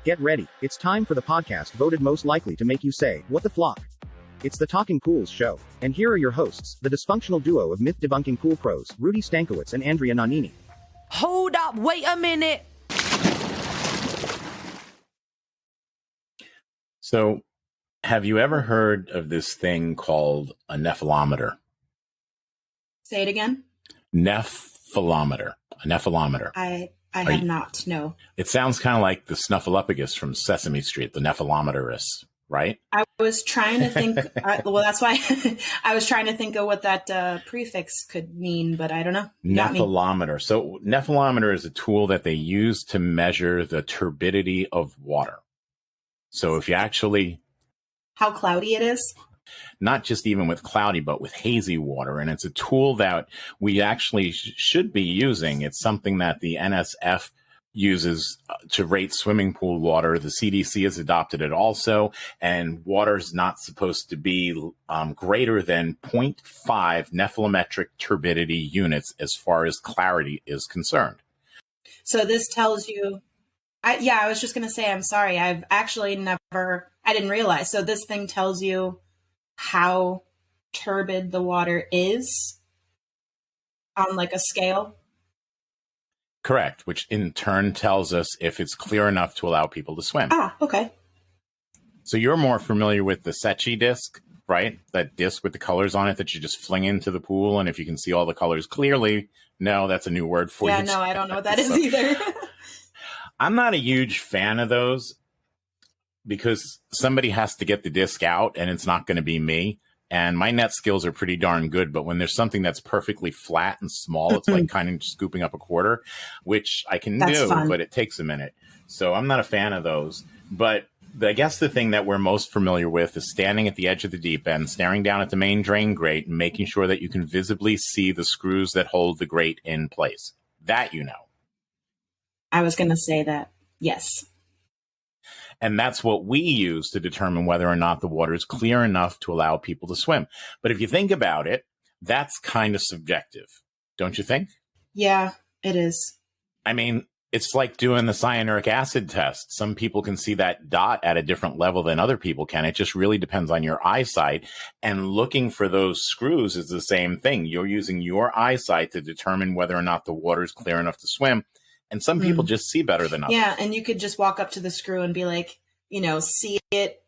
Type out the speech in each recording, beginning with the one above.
Get ready, it's time for the podcast voted most likely to make you say, "What the flock?" It's the Talking Pools show. And here are your hosts, the dysfunctional duo of myth-debunking pool pros, Rudy Stankiewicz and Andrea Nannini. Hold up, wait a minute. So, have you ever heard of this thing called a nephelometer? Say it again. Nephelometer. A nephelometer. I have not, no. It sounds kind of like the Snuffleupagus from Sesame Street, the nephelometerus, right? I was trying to think, well, that's why I was trying to think of what that prefix could mean, but I don't know. Nephelometer. So nephelometer is a tool that they use to measure the turbidity of water. So if you actually... How cloudy it is? Not just even with cloudy, but with hazy water. And it's a tool that we actually should be using. It's something that the NSF uses to rate swimming pool water. The CDC has adopted it also. And water is not supposed to be greater than 0.5 nephelometric turbidity units as far as clarity is concerned. So this tells you... I was just going to say, I'm sorry. I've actually I didn't realize. So this thing tells you how turbid the water is on like a scale? Correct, which in turn tells us if it's clear enough to allow people to swim. Ah, okay. So you're more familiar with the Secchi disc, right? That disc with the colors on it that you just fling into the pool, and if you can see all the colors clearly, no, that's a new word for you. Yeah, no, I don't know what that is either. I'm not a huge fan of those because somebody has to get the disc out and it's not going to be me. And my net skills are pretty darn good. But when there's something that's perfectly flat and small, it's like kind of scooping up a quarter, which I can do, but it takes a minute. So I'm not a fan of those. But I guess the thing that we're most familiar with is standing at the edge of the deep end, staring down at the main drain grate and making sure that you can visibly see the screws that hold the grate in place. That you know. I was going to say that. Yes. And that's what we use to determine whether or not the water is clear enough to allow people to swim. But if you think about it, that's kind of subjective, don't you think? Yeah, it is. I mean, it's like doing the cyanuric acid test. Some people can see that dot at a different level than other people can. It just really depends on your eyesight. And looking for those screws is the same thing. You're using your eyesight to determine whether or not the water is clear enough to swim. And some people just see better than others. Yeah, and you could just walk up to the screw and be like, see it.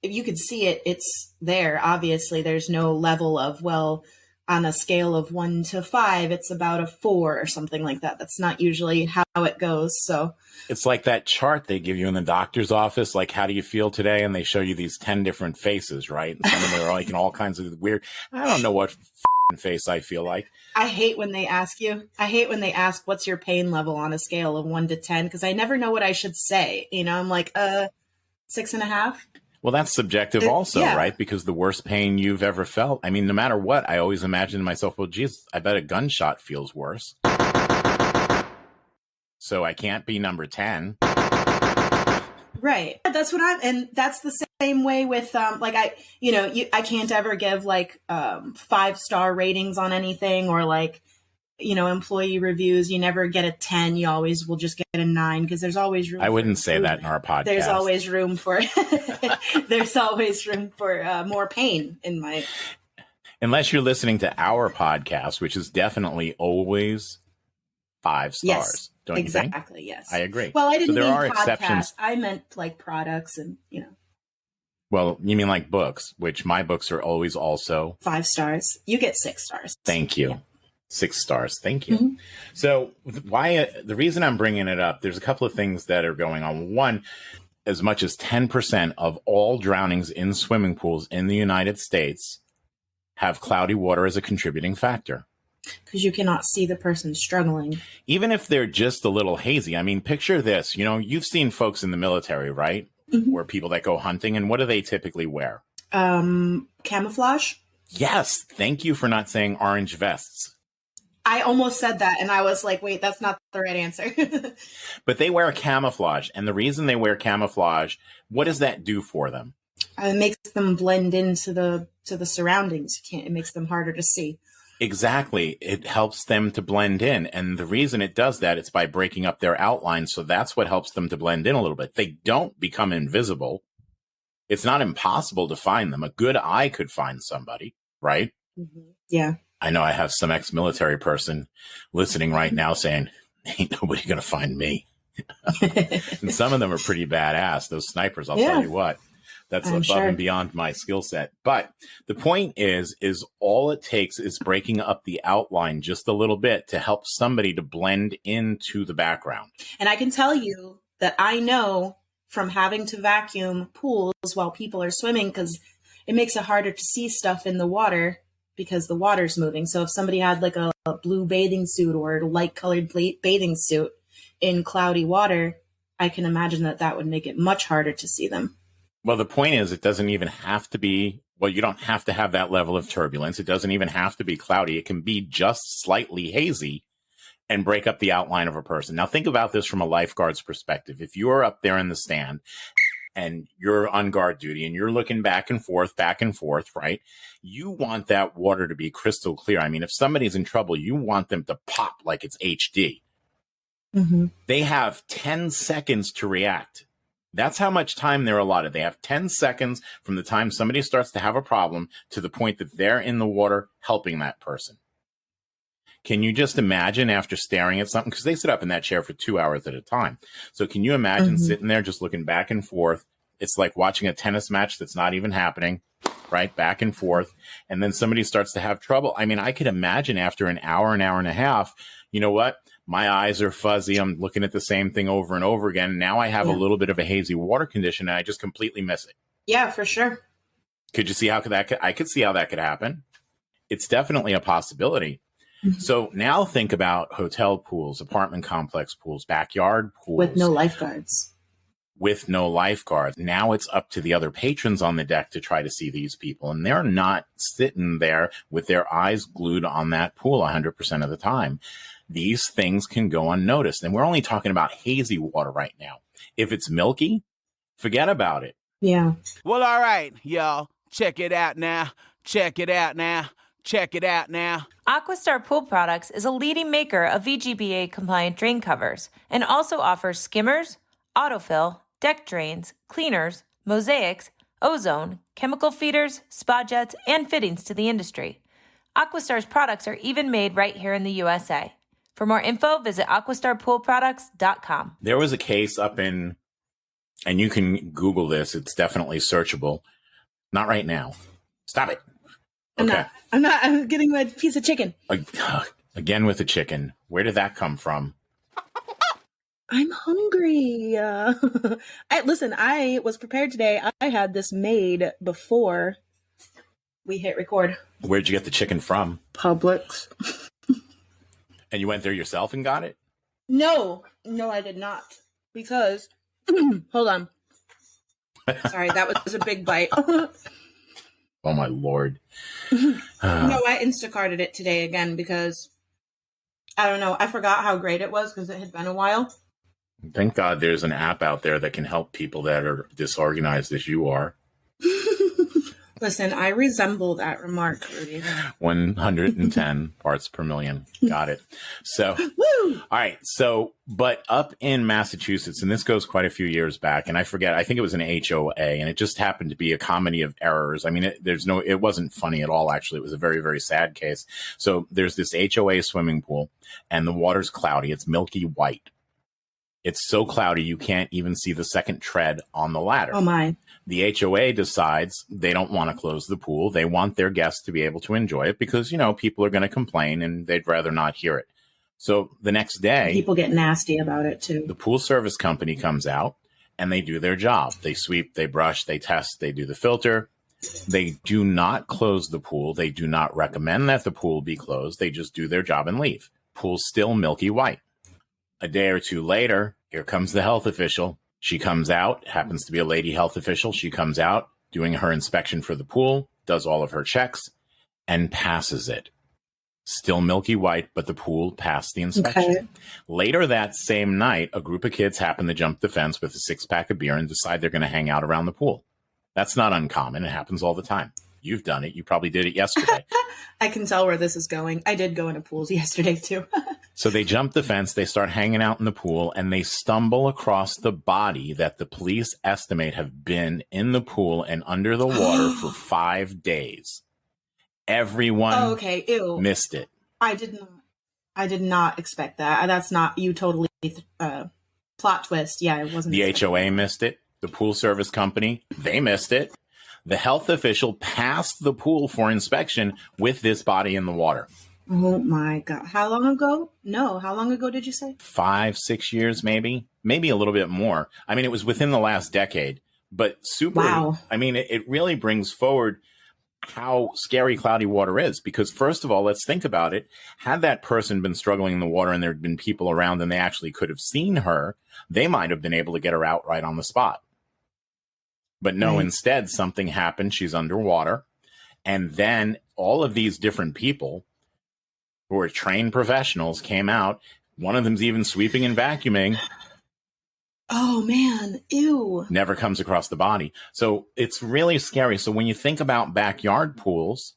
If you could see it, it's there. Obviously, there's no level of, well, on a scale of 1 to 5, it's about a 4 or something like that. That's not usually how it goes. So it's like that chart they give you in the doctor's office, like, how do you feel today? And they show you these 10 different faces, right? And some of them are like in all kinds of weird, I don't know what face I feel like. I hate when they ask what's your pain level on a scale of 1 to 10, because I never know what I should say. I'm like 6.5. Well, that's subjective also, right? Because the worst pain you've ever felt, I mean, no matter what, I always imagine to myself, well, geez, I bet a gunshot feels worse. So I can't be number 10. Right. That's and that's the same way with, I can't ever give 5-star ratings on anything, or employee reviews. You never get a 10. You always will just get a 9, because there's always room. I wouldn't say that in our podcast. There's always room for, more pain in my. Unless you're listening to our podcast, which is definitely always 5 stars. Yes. Don't you think? Exactly. Yes. I agree. Well, I didn't there mean are podcast. Exceptions. I meant products and, Well, you mean like books, which my books are always also 5 stars. You get 6 stars. Thank you. Yeah. 6 stars. Thank you. So the reason I'm bringing it up, there's a couple of things that are going on. One, as much as 10% of all drownings in swimming pools in the United States have cloudy water as a contributing factor. Because you cannot see the person struggling. Even if they're just a little hazy. I mean, picture this. You've seen folks in the military, right? Or people that go hunting. And what do they typically wear? Camouflage? Yes. Thank you for not saying orange vests. I almost said that. And I was like, wait, that's not the right answer. But they wear camouflage. And the reason they wear camouflage, what does that do for them? It makes them blend into the surroundings. It makes them harder to see. Exactly. It helps them to blend in. And the reason it does that, it's by breaking up their outline. So that's what helps them to blend in a little bit. They don't become invisible. It's not impossible to find them. A good eye could find somebody, right? Mm-hmm. Yeah. I know I have some ex-military person listening right now saying, ain't nobody going to find me. And some of them are pretty badass. Those snipers, I'll tell you what. That's above and beyond my skill set. But the point is all it takes is breaking up the outline just a little bit to help somebody to blend into the background. And I can tell you that I know from having to vacuum pools while people are swimming, because it makes it harder to see stuff in the water because the water's moving. So if somebody had like a blue bathing suit or a light colored bathing suit in cloudy water, I can imagine that would make it much harder to see them. Well, the point is, it doesn't even have to be, well, you don't have to have that level of turbulence. It doesn't even have to be cloudy. It can be just slightly hazy and break up the outline of a person. Now, think about this from a lifeguard's perspective. If you're up there in the stand and you're on guard duty and you're looking back and forth, right? You want that water to be crystal clear. I mean, if somebody's in trouble, you want them to pop like it's HD. Mm-hmm. They have 10 seconds to react. That's how much time they're allotted. They have 10 seconds from the time somebody starts to have a problem to the point that they're in the water helping that person. Can you just imagine after staring at something? Because they sit up in that chair for 2 hours at a time. So can you imagine sitting there just looking back and forth? It's like watching a tennis match that's not even happening, right? Back and forth. And then somebody starts to have trouble. I mean, I could imagine after an hour and a half, you know what? My eyes are fuzzy. I'm looking at the same thing over and over again. Now I have a little bit of a hazy water condition and I just completely miss it. Yeah, for sure. Could you see how I could see how that could happen? It's definitely a possibility. Mm-hmm. So now think about hotel pools, apartment complex pools, backyard pools. With no lifeguards. Now it's up to the other patrons on the deck to try to see these people. And they're not sitting there with their eyes glued on that pool 100% of the time. These things can go unnoticed. And we're only talking about hazy water right now. If it's milky, forget about it. Yeah. Well, all right, y'all. Check it out now. Check it out now. Check it out now. Aquastar Pool Products is a leading maker of VGBA-compliant drain covers and also offers skimmers, autofill, deck drains, cleaners, mosaics, ozone, chemical feeders, spa jets, and fittings to the industry. Aquastar's products are even made right here in the USA. For more info, visit aquastarpoolproducts.com. There was a case up in, and you can Google this, it's definitely searchable. Not right now. Stop it. Okay. I'm getting my piece of chicken. Again with the chicken. Where did that come from? I'm hungry. Listen, I was prepared today. I had this made before we hit record. Where'd you get the chicken from? Publix. And you went there yourself and got it? No, I did not. Because, hold on. Sorry, that was a big bite. Oh, my Lord. No, I Instacarted it today again because, I don't know, I forgot how great it was because it had been a while. Thank God there's an app out there that can help people that are disorganized as you are. Listen, I resemble that remark, Rudy. 110 parts per million. Got it. So, woo! All right. So, but up in Massachusetts, and this goes quite a few years back, and I forget, I think it was an HOA, and it just happened to be a comedy of errors. I mean, it wasn't funny at all, actually. It was a very, very sad case. So there's this HOA swimming pool, and the water's cloudy. It's milky white. It's so cloudy you can't even see the second tread on the ladder. Oh, my. The HOA decides they don't want to close the pool. They want their guests to be able to enjoy it because, people are going to complain and they'd rather not hear it. So the next day, people get nasty about it too. The pool service company comes out and they do their job. They sweep, they brush, they test, they do the filter. They do not close the pool. They do not recommend that the pool be closed. They just do their job and leave. Pool's still milky white. A day or two later, here comes the health official. She comes out, happens to be a lady health official. She comes out doing her inspection for the pool, does all of her checks, and passes it. Still milky white, but the pool passed the inspection. Okay. Later that same night, a group of kids happen to jump the fence with a 6-pack of beer and decide they're going to hang out around the pool. That's not uncommon. It happens all the time. You've done it. You probably did it yesterday. I can tell where this is going. I did go into pools yesterday too. So they jump the fence, they start hanging out in the pool, and they stumble across the body that the police estimate have been in the pool and under the water for 5 days. Everyone Ew. missed it. I did not expect that. That's not, you totally, plot twist. Yeah, it wasn't. The HOA missed it. The pool service company, they missed it. The health official passed the pool for inspection with this body in the water. Oh my God. How long ago? No. How long ago did you say? 5-6 years, maybe a little bit more. I mean, it was within the last decade, but super. Wow. I mean, it really brings forward how scary cloudy water is, because first of all, let's think about it. Had that person been struggling in the water and there had been people around and they actually could have seen her, they might have been able to get her out right on the spot. But no, Right. Instead, something happened. She's underwater. And then all of these different people who are trained professionals came out. One of them's even sweeping and vacuuming. Oh man. Ew. Never comes across the body. So it's really scary. So when you think about backyard pools,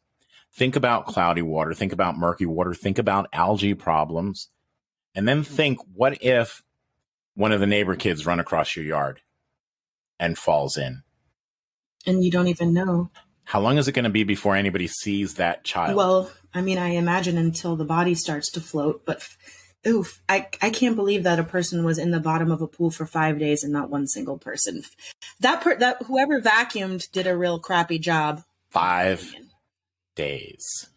think about cloudy water, think about murky water, think about algae problems, and then think, what if one of the neighbor kids run across your yard and falls in? And you don't even know. How long is it going to be before anybody sees that child? Well, I mean, I imagine until the body starts to float, but oof, I can't believe that a person was in the bottom of a pool for 5 days and not one single person. That whoever vacuumed did a real crappy job. 5 days.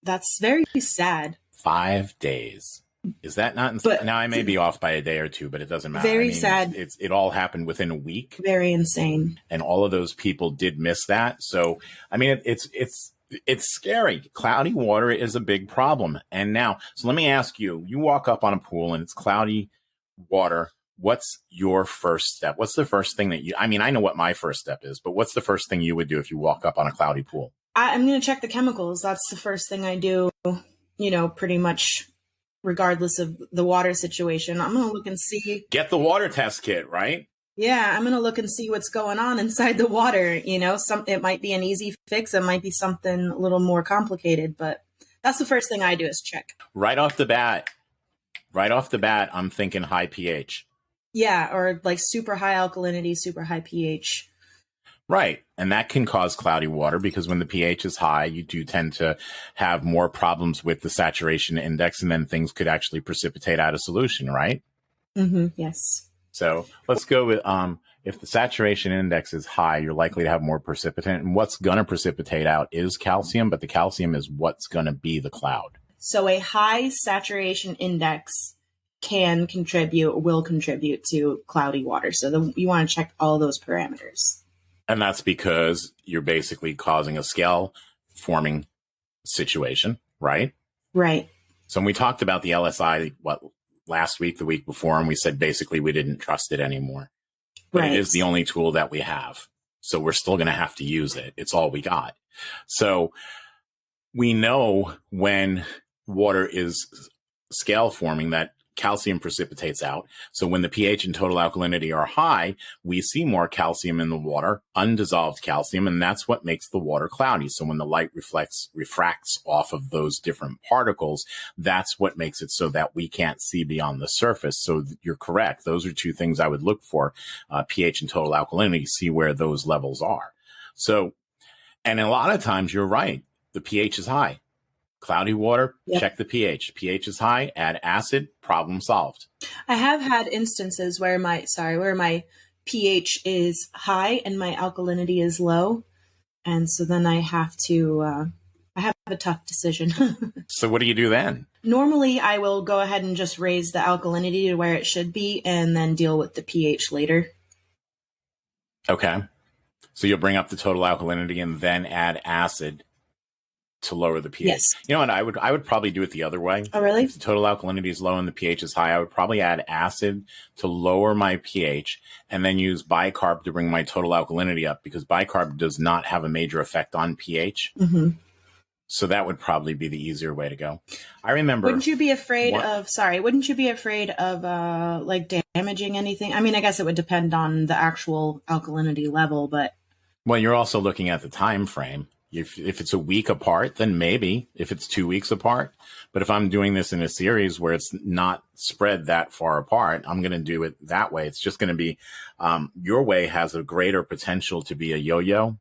That's very sad. 5 days. Is that not? But- now I may be off by a day or two, but it doesn't matter. Very sad. It all happened within a week, Very insane. and all of those people did miss that. So I mean, it's scary. Cloudy water is a big problem. And now, so let me ask you: you walk up on a pool and it's cloudy water. What's your first step? What's the first thing that you? I mean, I know what my first step is, but what's the first thing you would do if you walk up on a cloudy pool? I'm going to check the chemicals. That's the first thing I do. Pretty much. Regardless of the water situation, I'm going to look and see. Get the water test kit, right? Yeah, I'm going to look and see what's going on inside the water. It might be an easy fix. It might be something a little more complicated, but that's the first thing I do is check. Right off the bat, I'm thinking high pH. Yeah, or like super high alkalinity, super high pH. Right. And that can cause cloudy water because when the pH is high, you do tend to have more problems with the saturation index, and then things could actually precipitate out of solution, right? Mm-hmm, yes. So let's go with if the saturation index is high, you're likely to have more precipitant. And what's going to precipitate out is calcium, but the calcium is what's going to be the cloud. So a high saturation index will contribute to cloudy water. So you want to check all those parameters. And that's because you're basically causing a scale forming situation, right? Right. So when we talked about the LSI, last week, the week before, and we said basically we didn't trust it anymore. But Right. It is the only tool that we have. So we're still going to have to use it. It's all we got. So we know when water is scale forming that calcium precipitates out. So when the pH and total alkalinity are high, we see more calcium in the water, undissolved calcium, and that's what makes the water cloudy. So when the light refracts off of those different particles, that's what makes it so that we can't see beyond the surface. So you're correct. Those are two things I would look for, pH and total alkalinity, see where those levels are. So, and a lot of times you're right. The pH is high. Cloudy water, Yep. Check the pH. pH is high, add acid, problem solved. I have had instances where my pH is high and my alkalinity is low. And so then I have a tough decision. So what do you do then? Normally I will go ahead and just raise the alkalinity to where it should be and then deal with the pH later. Okay. So you'll bring up the total alkalinity and then add acid to lower the pH. Yes. You know what? I would probably do it the other way. Oh, really? If the total alkalinity is low and the pH is high, I would probably add acid to lower my pH and then use bicarb to bring my total alkalinity up, because bicarb does not have a major effect on pH. Mm-hmm. So that would probably be the easier way to go. I remember. Wouldn't you be afraid of like damaging anything? I mean, I guess it would depend on the actual alkalinity level, but Well, you're also looking at the time frame. If it's a week apart, then maybe. If it's 2 weeks apart, but if I'm doing this in a series where it's not spread that far apart, I'm going to do it that way. It's just going to be, your way has a greater potential to be a yo-yo,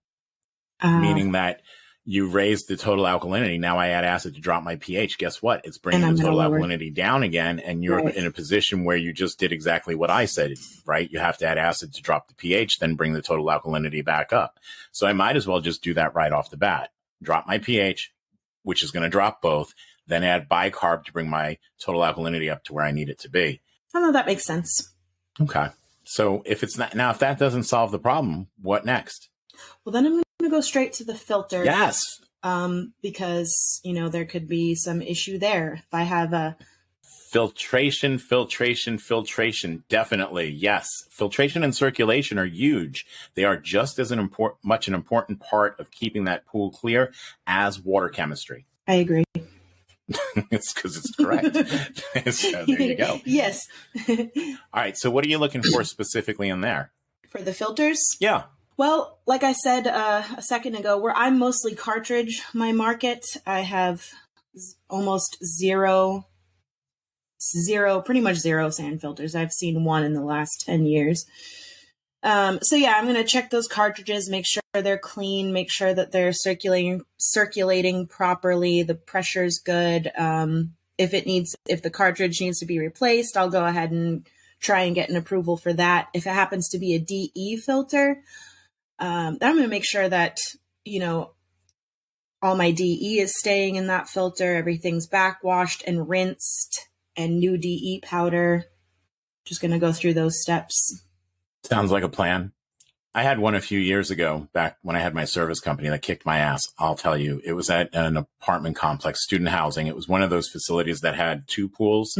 meaning that you raise the total alkalinity. Now I add acid to drop my pH. Guess what? It's bringing the total alkalinity down again. And you're in a position where you just did exactly what I said, right? You have to add acid to drop the pH, then bring the total alkalinity back up. So I might as well just do that right off the bat. Drop my pH, which is going to drop both, then add bicarb to bring my total alkalinity up to where I need it to be. I know that makes sense. Okay. So if it's not, now, if that doesn't solve the problem, what next? Well, then I'm going to go straight to the filter. Yes. Because, there could be some issue there. If I have a filtration, definitely. Yes. Filtration and circulation are huge. They are just as an important part of keeping that pool clear as water chemistry. I agree. It's because it's correct. So there you go. Yes. All right. So what are you looking for specifically in there? For the filters? Yeah. Well, like I said a second ago, where I'm mostly cartridge, my market, I have almost zero, pretty much zero sand filters. I've seen one in the last 10 years. So yeah, I'm going to check those cartridges, make sure they're clean, make sure that they're circulating properly, the pressure's good. If the cartridge needs to be replaced, I'll go ahead and try and get an approval for that. If it happens to be a DE filter, then I'm going to make sure that, all my DE is staying in that filter. Everything's backwashed and rinsed, and new DE powder. Just going to go through those steps. Sounds like a plan. I had one a few years ago, back when I had my service company, that kicked my ass. I'll tell you, it was at an apartment complex, student housing. It was one of those facilities that had two pools.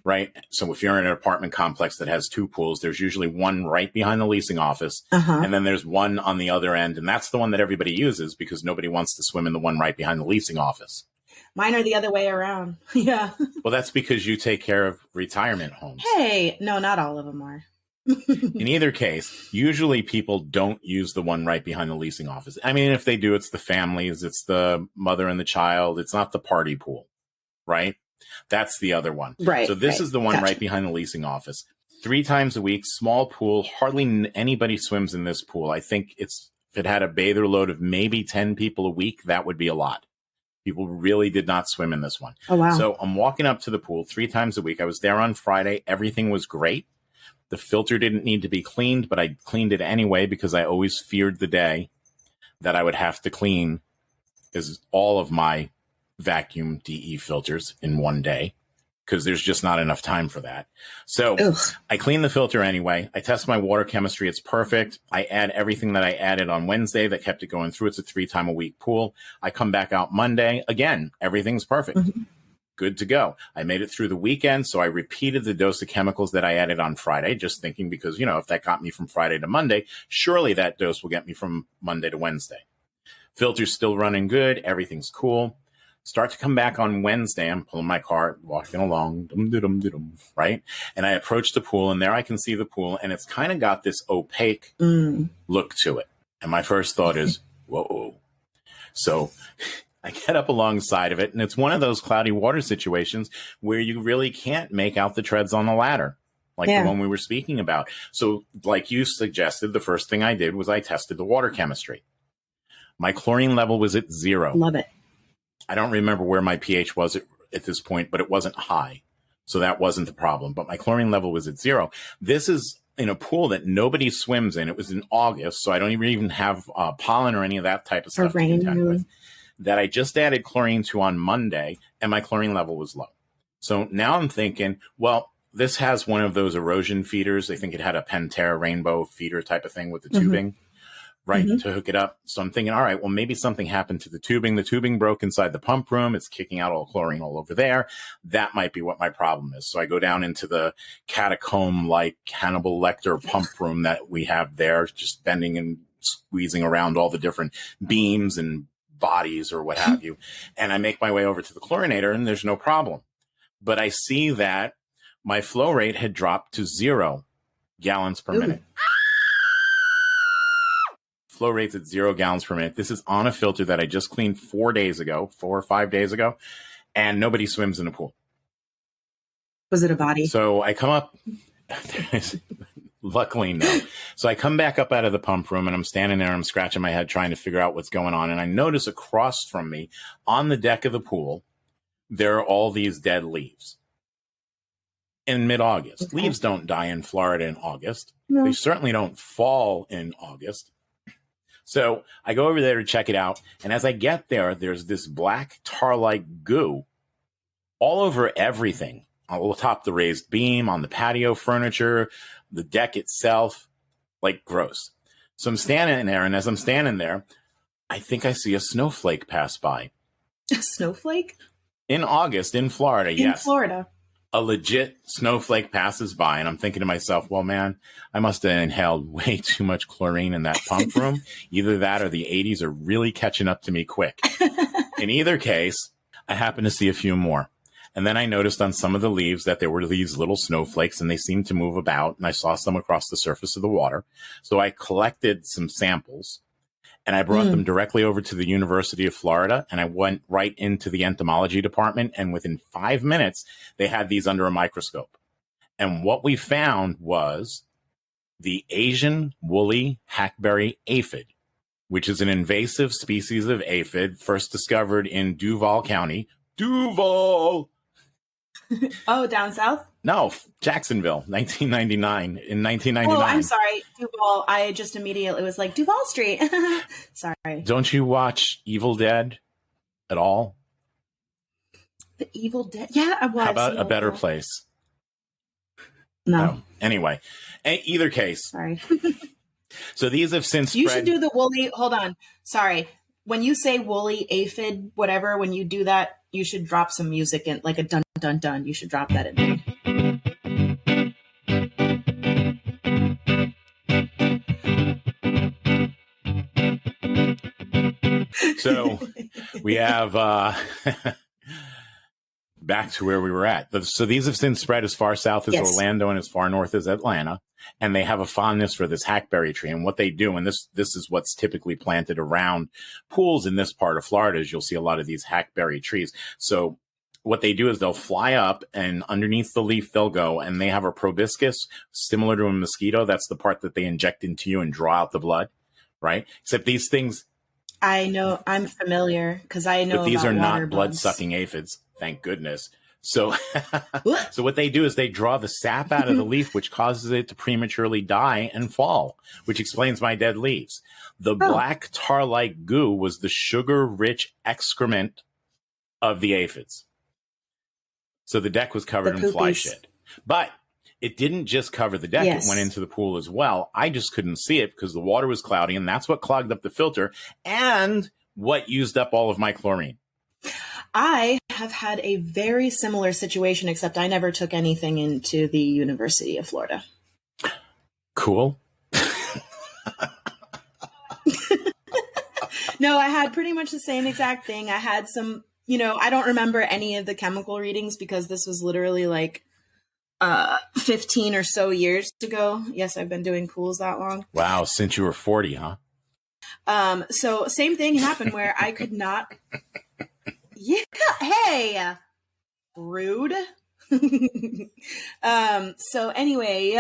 Right. So if you're in an apartment complex that has two pools, there's usually one right behind the leasing office. And then there's one on the other end. And that's the one that everybody uses because nobody wants to swim in the one right behind the leasing office. Mine are the other way around. Yeah. Well, that's because you take care of retirement homes. Hey, no, not all of them are. In either case, usually people don't use the one right behind the leasing office. I mean, if they do, it's the families, it's the mother and the child. It's not the party pool, right? That's the other one. Right. So this is the one right behind the leasing office. 3 times a week, small pool. Hardly anybody swims in this pool. I think if it had a bather load of maybe 10 people a week, that would be a lot. People really did not swim in this one. Oh, wow. So I'm walking up to the pool 3 times a week. I was there on Friday. Everything was great. The filter didn't need to be cleaned, but I cleaned it anyway because I always feared the day that I would have to clean all of my vacuum DE filters in one day because there's just not enough time for that. So I clean the filter anyway. I test my water chemistry. It's perfect. I add everything that I added on Wednesday that kept it going through. It's a 3-time-a-week pool. I come back out Monday. Again, everything's perfect. Good to go. I made it through the weekend, so I repeated the dose of chemicals that I added on Friday, just thinking because, if that got me from Friday to Monday, surely that dose will get me from Monday to Wednesday. Filter's still running good. Everything's cool. Start to come back on Wednesday. I'm pulling my car, walking along, right? And I approach the pool, and there I can see the pool, and it's kind of got this opaque look to it. And my first thought is, whoa. So I get up alongside of it, and it's one of those cloudy water situations where you really can't make out the treads on the ladder, like the one we were speaking about. So like you suggested, the first thing I did was I tested the water chemistry. My chlorine level was at 0. Love it. I don't remember where my pH was at this point, but it wasn't high. So that wasn't the problem. But my chlorine level was at 0. This is in a pool that nobody swims in. It was in August, so I don't even have pollen or any of that type of stuff to contend with. That I just added chlorine to on Monday, and my chlorine level was low. So now I'm thinking, well, this has one of those erosion feeders. I think it had a Pantera rainbow feeder type of thing with the tubing, right, to hook it up. So I'm thinking, all right, well, maybe something happened to the tubing. The tubing broke inside the pump room. It's kicking out all chlorine all over there. That might be what my problem is. So I go down into the catacomb-like Hannibal Lecter pump room that we have there, just bending and squeezing around all the different beams and bodies or what have you. And I make my way over to the chlorinator, and there's no problem. But I see that my flow rate had dropped to 0 gallons per minute. flow rate's at 0 gallons per minute. This is on a filter that I just cleaned 4 or 5 days ago, and nobody swims in the pool. Was it a body? So I come up, luckily no. So I come back up out of the pump room and I'm standing there and I'm scratching my head trying to figure out what's going on. And I notice across from me on the deck of the pool, there are all these dead leaves in mid-August. Okay. Leaves don't die in Florida in August. No. They certainly don't fall in August. So I go over there to check it out. And as I get there, there's this black tar-like goo all over everything. Atop the raised beam, on the patio furniture, the deck itself, like gross. So I'm standing there, and as I'm standing there, I think I see a snowflake pass by. A snowflake? In August, in Florida, yes. In Florida. A legit snowflake passes by, and I'm thinking to myself, well, man, I must have inhaled way too much chlorine in that pump room. Either that or the 80s are really catching up to me quick. In either case, I happen to see a few more. And then I noticed on some of the leaves that there were these little snowflakes and they seemed to move about. And I saw some across the surface of the water. So I collected some samples and I brought them directly over to the University of Florida. And I went right into the entomology department. And within 5 minutes, they had these under a microscope. And what we found was the Asian woolly hackberry aphid, which is an invasive species of aphid first discovered in Duval County. Duval! Oh, down south? No, Jacksonville, 1999. In 1999. Oh, I'm sorry, Duval. I just immediately was like, Duval Street. Sorry. Don't you watch Evil Dead at all? The Evil Dead? Yeah, well, how about A Better Place? No. Anyway, in either case. Sorry. So these have since You should do the woolly. Hold on. Sorry. When you say woolly aphid, whatever, when you do that, you should drop some music in, like a dun dun dun. You should drop that in there. So we have back to where we were at. So these have since spread as far south as Orlando and as far north as Atlanta. And they have a fondness for this hackberry tree. And what they do, and this is what's typically planted around pools in this part of Florida, is you'll see a lot of these hackberry trees. So what they do is they'll fly up and underneath the leaf they'll go, and they have a proboscis similar to a mosquito. That's the part that they inject into you and draw out the blood, right? Except these things. I know, I'm familiar because I know. But these about are not bugs. blood-sucking aphids, thank goodness. So, so what they do is they draw the sap out of the leaf, which causes it to prematurely die and fall, which explains my dead leaves. The black tar-like goo was the sugar-rich excrement of the aphids. So the deck was covered in fly shit. But it didn't just cover the deck. Yes. It went into the pool as well. I just couldn't see it because the water was cloudy, and that's what clogged up the filter and what used up all of my chlorine. I have had a very similar situation, except I never took anything into the University of Florida. Cool. No, I had pretty much the same exact thing. I had some, I don't remember any of the chemical readings because this was literally like 15 or so years ago. Yes, I've been doing pools that long. Wow, since you were 40, huh? So same thing happened where I could not... Yeah. Hey, rude. So anyway,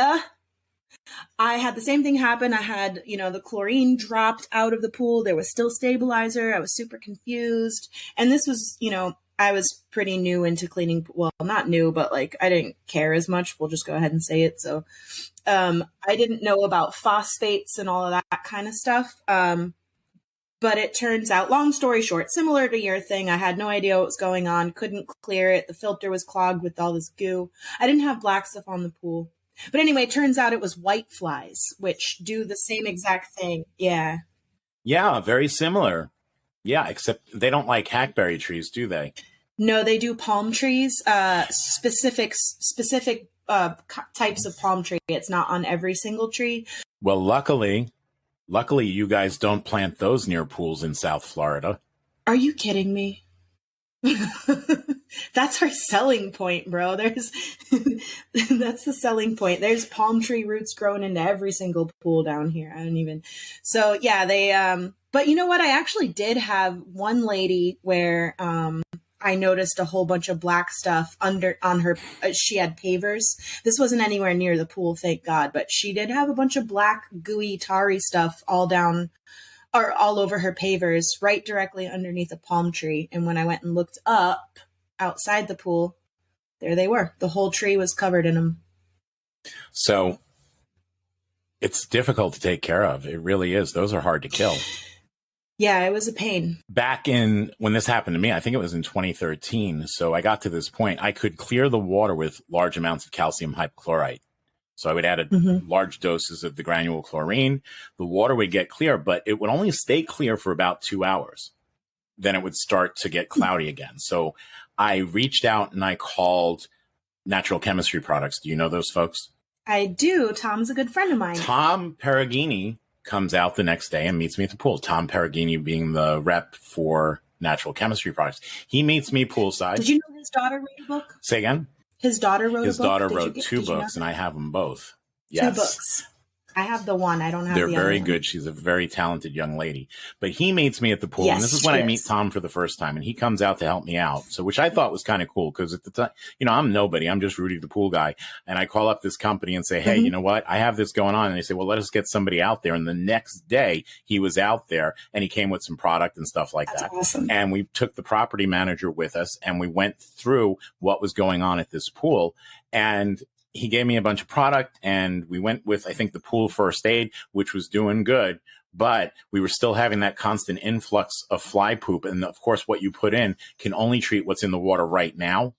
I had the same thing happen. I had, the chlorine dropped out of the pool. There was still stabilizer. I was super confused. And this was, I was pretty new into cleaning. Well, not new, but like, I didn't care as much. We'll just go ahead and say it. So, I didn't know about phosphates and all of that kind of stuff. But it turns out, long story short, similar to your thing, I had no idea what was going on, couldn't clear it. The filter was clogged with all this goo. I didn't have black stuff on the pool. But anyway, it turns out it was white flies, which do the same exact thing. Yeah. Yeah, very similar. Yeah, except they don't like hackberry trees, do they? No, they do palm trees, specific types of palm tree. It's not on every single tree. Well, luckily, you guys don't plant those near pools in South Florida. Are you kidding me? That's our selling point, bro. There's that's the selling point. There's palm tree roots growing into every single pool down here. I don't even. So yeah, they but you know what? I actually did have one lady where I noticed a whole bunch of black stuff under on her. She had pavers. This wasn't anywhere near the pool, thank God, but she did have a bunch of black gooey tarry stuff all down or all over her pavers, right directly underneath a palm tree. And when I went and looked up outside the pool, there they were. The whole tree was covered in them. So it's difficult to take care of. It really is. Those are hard to kill. Yeah, it was a pain. Back in when this happened to me, I think it was in 2013. So I got to this point, I could clear the water with large amounts of calcium hypochlorite. So I would add large doses of the granule chlorine. The water would get clear, but it would only stay clear for about 2 hours. Then it would start to get cloudy again. So I reached out and I called Natural Chemistry Products. Do you know those folks? I do. Tom's a good friend of mine. Tom Perugini comes out the next day and meets me at the pool. Tom Perugini being the rep for Natural Chemistry Products. He meets me poolside. Did you know his daughter wrote a book? Say again? His daughter wrote a book? His daughter wrote 2 books, and I have them both. Yes. 2 books. I have the one. I don't have the other. They're very one. good. She's a very talented young lady. But he meets me at the pool, Yes, and this is when she I meet is. Tom for the first time, and he comes out to help me out. So, which I thought was kind of cool because at the time, I'm nobody. I'm just Rudy the pool guy, and I call up this company and say, "Hey, you know what? I have this going on." And they say, "Well, let us get somebody out there." And the next day, he was out there, and he came with some product and stuff like That's that. awesome. And we took the property manager with us, and we went through what was going on at this pool, and he gave me a bunch of product, and we went with, I think, the pool first aid, which was doing good, but we were still having that constant influx of fly poop. And of course, what you put in can only treat what's in the water right now,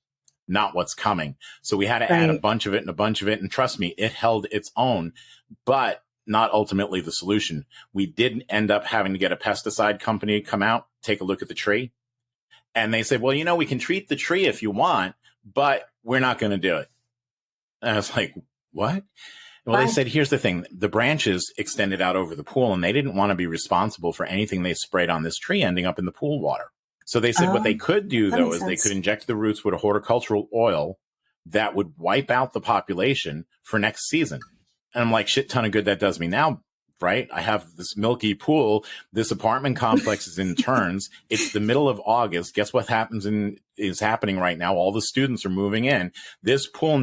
not what's coming. So we had to add a bunch of it and a bunch of it. And trust me, it held its own, but not ultimately the solution. We did end up having to get a pesticide company to come out, take a look at the tree. And they said, well, we can treat the tree if you want, but we're not going to do it. And I was like, what? Well, they said, here's the thing. The branches extended out over the pool, and they didn't want to be responsible for anything they sprayed on this tree ending up in the pool water. So they said what they could do, though, is they could inject the roots with a horticultural oil that would wipe out the population for next season. And I'm like, shit ton of good that does me now, right? I have this milky pool. This apartment complex is in turns. It's the middle of August. Guess what is happening right now? All the students are moving in. This pool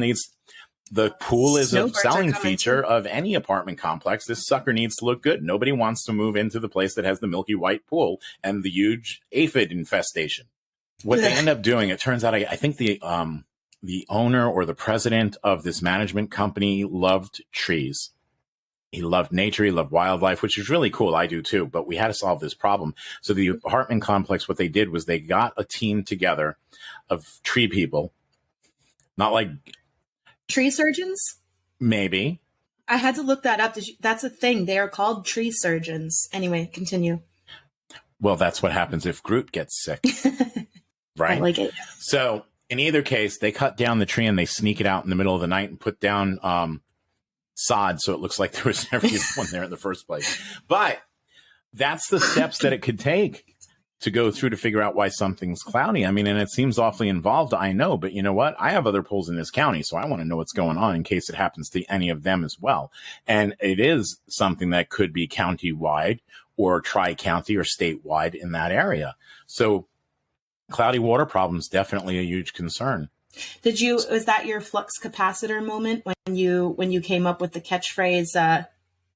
the pool is a selling feature of any apartment complex. This sucker needs to look good. Nobody wants to move into the place that has the milky white pool and the huge aphid infestation. What they end up doing, it turns out, I think the owner or the president of this management company loved trees. He loved nature. He loved wildlife, which is really cool. I do too. But we had to solve this problem. So the apartment complex, what they did was they got a team together of tree people, not like tree surgeons? Maybe. I had to look that up. That's a thing. They are called tree surgeons. Anyway, continue. Well, that's what happens if Groot gets sick. Right? I like it. So in either case, they cut down the tree and they sneak it out in the middle of the night and put down sod so it looks like there was never even one there in the first place. But that's the steps that it could take to go through to figure out why something's cloudy. I mean, and it seems awfully involved, I know, but you know what? I have other pools in this county, so I want to know what's going on in case it happens to any of them as well. And it is something that could be county-wide or tri-county or statewide in that area. So cloudy water problems definitely a huge concern. Was that your flux capacitor moment when you came up with the catchphrase,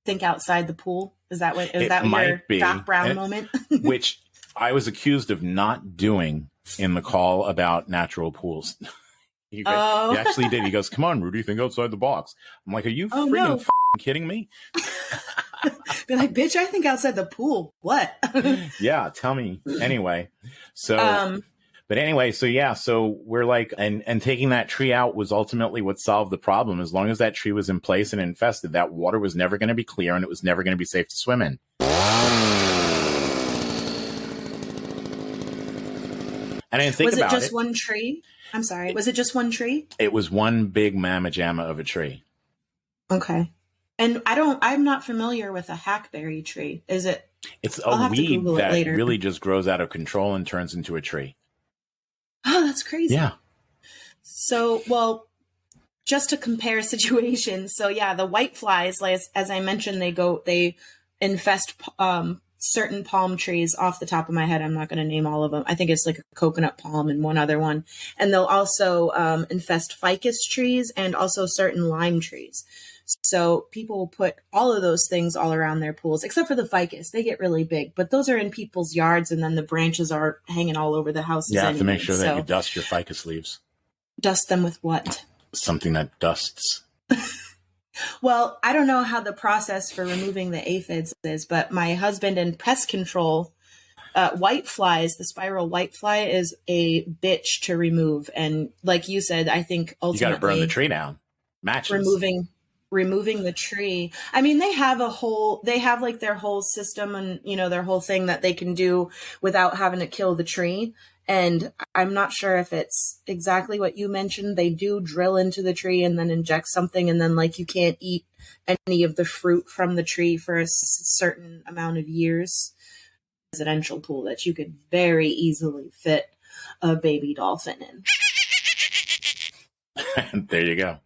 think outside the pool? Is that your Doc Brown moment? Which I was accused of not doing in the call about natural pools. He actually did. He goes, come on, Rudy, think outside the box. I'm like, are you freaking kidding me? Be like, bitch, I think outside the pool. What? Yeah, tell me. Anyway, so... But anyway, so we're like, and taking that tree out was ultimately what solved the problem. As long as that tree was in place and infested, that water was never going to be clear and it was never going to be safe to swim in. And I didn't think about it. Was it just one tree? I'm sorry. Was it just one tree? It was one big mamma jamma of a tree. Okay. And I'm not familiar with a hackberry tree. Is it? It's a weed that really just grows out of control and turns into a tree. Oh, that's crazy. Yeah. So, well, just to compare situations. So yeah, the white flies, like, as I mentioned, they infest certain palm trees. Off the top of my head, I'm not going to name all of them. I think it's like a coconut palm and one other one. And they'll also infest ficus trees and also certain lime trees. So people will put all of those things all around their pools, except for the ficus. They get really big, but those are in people's yards, and then the branches are hanging all over the houses. You have to anyway. make sure that you dust your ficus leaves. Dust them with what? Something that dusts. Well, I don't know how the process for removing the aphids is, but my husband in pest control, white flies, the spiral white fly is a bitch to remove. And like you said, I think ultimately You got to burn the tree down. Matches. Removing the tree. I mean, they have like their whole system and, their whole thing that they can do without having to kill the tree. And I'm not sure if it's exactly what you mentioned. They do drill into the tree and then inject something. And then like you can't eat any of the fruit from the tree for a certain amount of years. Residential pool that you could very easily fit a baby dolphin in. There you go.